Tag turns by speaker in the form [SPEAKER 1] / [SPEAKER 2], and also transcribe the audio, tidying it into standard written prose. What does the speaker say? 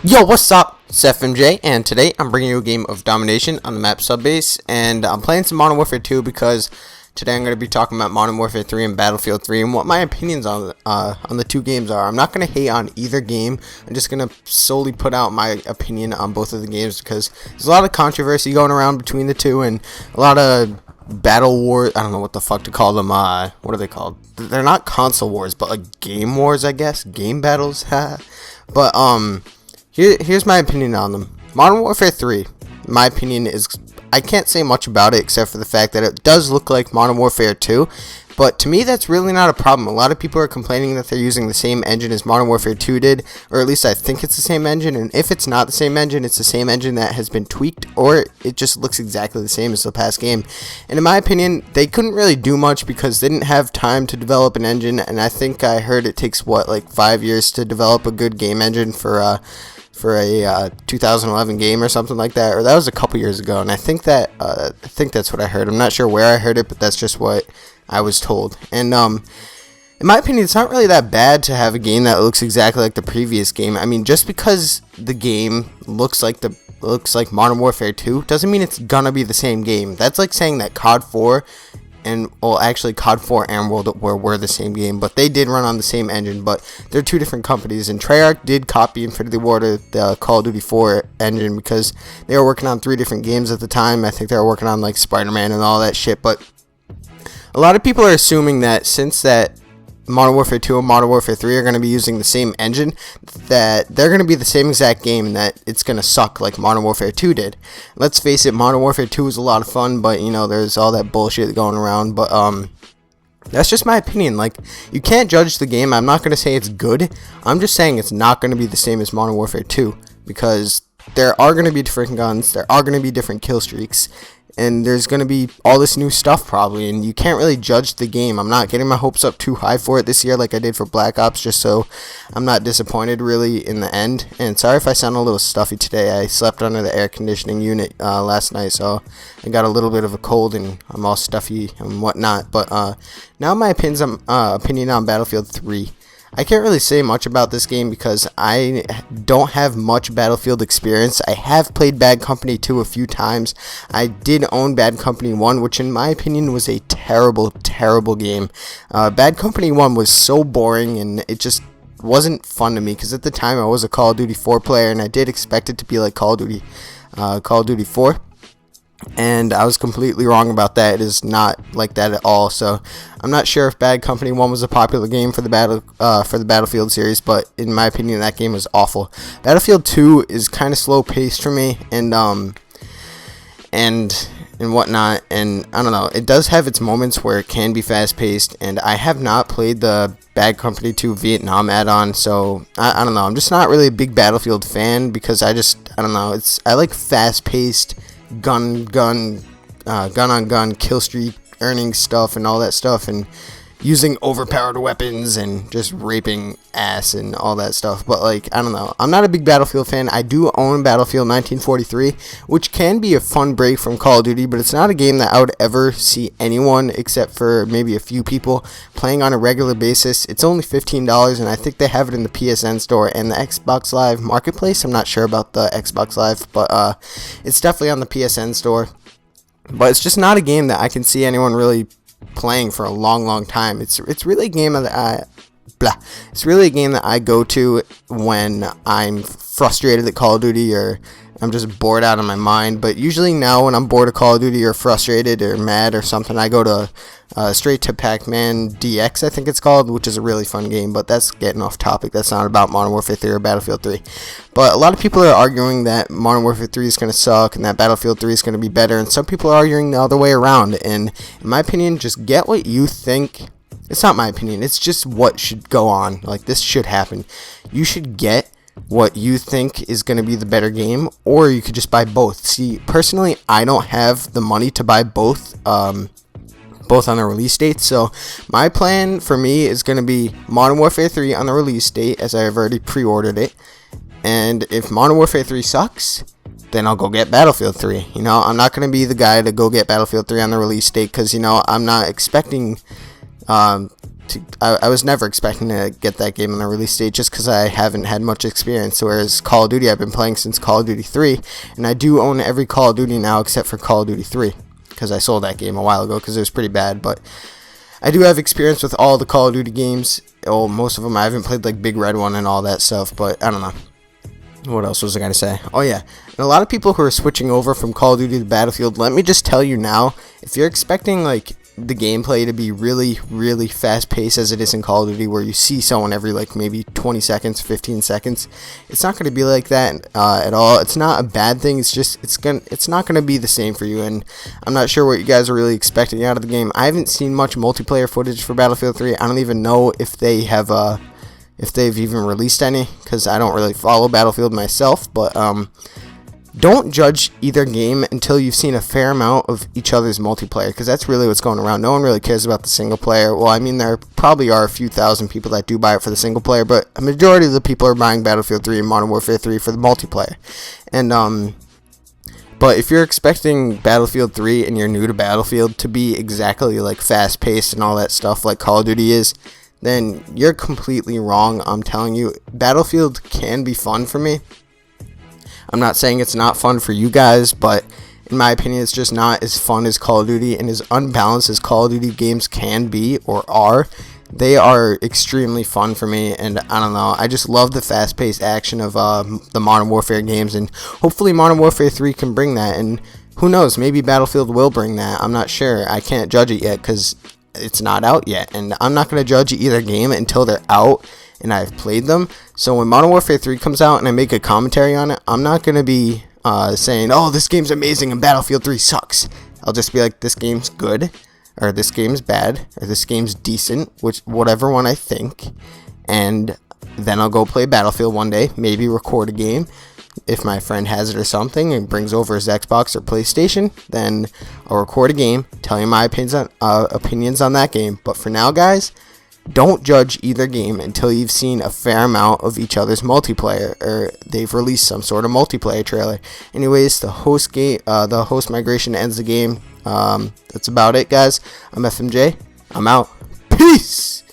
[SPEAKER 1] Yo, what's up? It's FMJ, and today I'm bringing you a game of domination on the map Subbase, and I'm playing some Modern Warfare 2 because today I'm going to be talking about Modern Warfare 3 and Battlefield 3 and what my opinions on the two games are. I'm not going to hate on either game. I'm just going to solely put out my opinion on both of the games because there's a lot of controversy going around between the two and a lot of battle wars. I don't know what the fuck to call them. What are they called? They're not console wars, but like game wars, I guess. Game battles. But here's my opinion on them. Modern Warfare 3, my opinion is, I can't say much about it except for the fact that it does look like Modern Warfare 2, but to me that's really not a problem. A lot of people are complaining that they're using the same engine as Modern Warfare 2 did, or at least I think it's the same engine, and if it's not the same engine, it's the same engine that has been tweaked, or it just looks exactly the same as the past game. And in my opinion, they couldn't really do much because they didn't have time to develop an engine, and I think I heard it takes, like 5 years to develop a good game engine for a 2011 game or something like that, or that was a couple years ago, and I think that's what I heard. I'm not sure where I heard it, but that's just what I was told. And in my opinion, it's not really that bad to have a game that looks exactly like the previous game. I mean, just because the game looks like Modern Warfare 2 doesn't mean it's gonna be the same game. That's like saying that COD 4 actually COD 4 and World at War were the same game, but they did run on the same engine, but they're two different companies, and Treyarch did copy Infinity Ward, the Call of Duty 4 engine, because they were working on 3 different games at the time. I think they were working on like Spider-Man and all that shit, but a lot of people are assuming that since that Modern Warfare 2 and Modern Warfare 3 are going to be using the same engine, that they're going to be the same exact game and that it's going to suck like Modern Warfare 2 did. Let's face it, Modern Warfare 2 is a lot of fun, but you know, there's all that bullshit going around, but that's just my opinion. Like, you can't judge the game. I'm not going to say it's good. I'm just saying it's not going to be the same as Modern Warfare 2 because there are going to be different guns, there are going to be different kill streaks, and there's going to be all this new stuff probably, and you can't really judge the game. I'm not getting my hopes up too high for it this year like I did for Black Ops, just so I'm not disappointed really in the end. And sorry if I sound a little stuffy today. I slept under the air conditioning unit last night, so I got a little bit of a cold and I'm all stuffy and whatnot. But now my opinion on Battlefield 3. I can't really say much about this game because I don't have much Battlefield experience. I have played Bad Company 2 a few times. I did own Bad Company 1, which in my opinion was a terrible, terrible game. Bad Company 1 was so boring and it just wasn't fun to me because at the time I was a Call of Duty 4 player and I did expect it to be like Call of Duty 4. And I was completely wrong about that. It is not like that at all. So I'm not sure if Bad Company 1 was a popular game for the Battlefield series, but in my opinion that game was awful. Battlefield 2 is kind of slow paced for me and whatnot, and I don't know, it does have its moments where it can be fast paced, and I have not played the Bad Company 2 Vietnam add-on, so I don't know, I'm just not really a big Battlefield fan because I don't know, I like fast paced gun on gun kill streak earning stuff and all that stuff, and using overpowered weapons and just raping ass and all that stuff. But like, I don't know, I'm not a big Battlefield fan. I do own Battlefield 1943, which can be a fun break from Call of Duty, but it's not a game that I would ever see anyone except for maybe a few people playing on a regular basis. It's only $15 and I think they have it in the PSN store and the Xbox Live Marketplace. I'm not sure about the Xbox Live, but it's definitely on the PSN store. But it's just not a game that I can see anyone really playing for a long time. It's really a game that I go to when I'm frustrated at Call of Duty or I'm just bored out of my mind. But usually now when I'm bored of Call of Duty or frustrated or mad or something, I go to straight to Pac-Man DX, I think it's called, which is a really fun game, but that's getting off topic. That's not about Modern Warfare 3 or Battlefield 3. But a lot of people are arguing that Modern Warfare 3 is going to suck and that Battlefield 3 is going to be better, and some people are arguing the other way around. And in my opinion, just get what you think. It's not my opinion, it's just what should go on. Like, this should happen. You should get what you think is going to be the better game, or you could just buy both. See, personally, I don't have the money to buy both on the release date, so my plan for me is going to be Modern Warfare 3 on the release date, as I have already pre-ordered it, and if Modern Warfare 3 sucks, then I'll go get Battlefield 3. You know, I'm not going to be the guy to go get Battlefield 3 on the release date, because, you know, I'm not expecting I was never expecting to get that game on the release date just because I haven't had much experience. Whereas Call of Duty, I've been playing since Call of Duty 3, and I do own every Call of Duty now except for Call of Duty 3 because I sold that game a while ago because it was pretty bad. But I do have experience with all the Call of Duty games. Oh, most of them. I haven't played like Big Red One and all that stuff, but I don't know. What else was I going to say? Oh, yeah. And a lot of people who are switching over from Call of Duty to Battlefield, let me just tell you now, if you're expecting, like, the gameplay to be really, really fast-paced as it is in Call of Duty, where you see someone every, like, maybe 20 seconds, 15 seconds, it's not going to be like that at all. It's not a bad thing. It's just, it's not going to be the same for you, and I'm not sure what you guys are really expecting out of the game. I haven't seen much multiplayer footage for Battlefield 3. I don't even know if they have, if they've even released any, because I don't really follow Battlefield myself. But don't judge either game until you've seen a fair amount of each other's multiplayer, because that's really what's going around. No one really cares about the single player. Well, I mean, there probably are a few thousand people that do buy it for the single player, but a majority of the people are buying Battlefield 3 and Modern Warfare 3 for the multiplayer. And but if you're expecting Battlefield 3 and you're new to Battlefield to be exactly like fast paced and all that stuff like Call of Duty is, then you're completely wrong. I'm telling you, Battlefield can be fun for me. I'm not saying it's not fun for you guys, but in my opinion, it's just not as fun as Call of Duty, and as unbalanced as Call of Duty games can be or are. They are extremely fun for me, and I don't know, I just love the fast-paced action of the Modern Warfare games, and hopefully Modern Warfare 3 can bring that, and who knows, maybe Battlefield will bring that. I'm not sure. I can't judge it yet because it's not out yet, and I'm not going to judge either game until they're out and I've played them. So when Modern Warfare 3 comes out and I make a commentary on it, I'm not going to be saying, oh, this game's amazing and Battlefield 3 sucks. I'll just be like, this game's good, or this game's bad, or this game's decent, whatever one I think, and then I'll go play Battlefield one day, maybe record a game. If my friend has it or something and brings over his Xbox or PlayStation, then I'll record a game, tell you my opinions on that game. But for now, guys, don't judge either game until you've seen a fair amount of each other's multiplayer, or they've released some sort of multiplayer trailer. Anyways, the host migration ends the game. That's about it, guys. I'm FMJ. I'm out. Peace!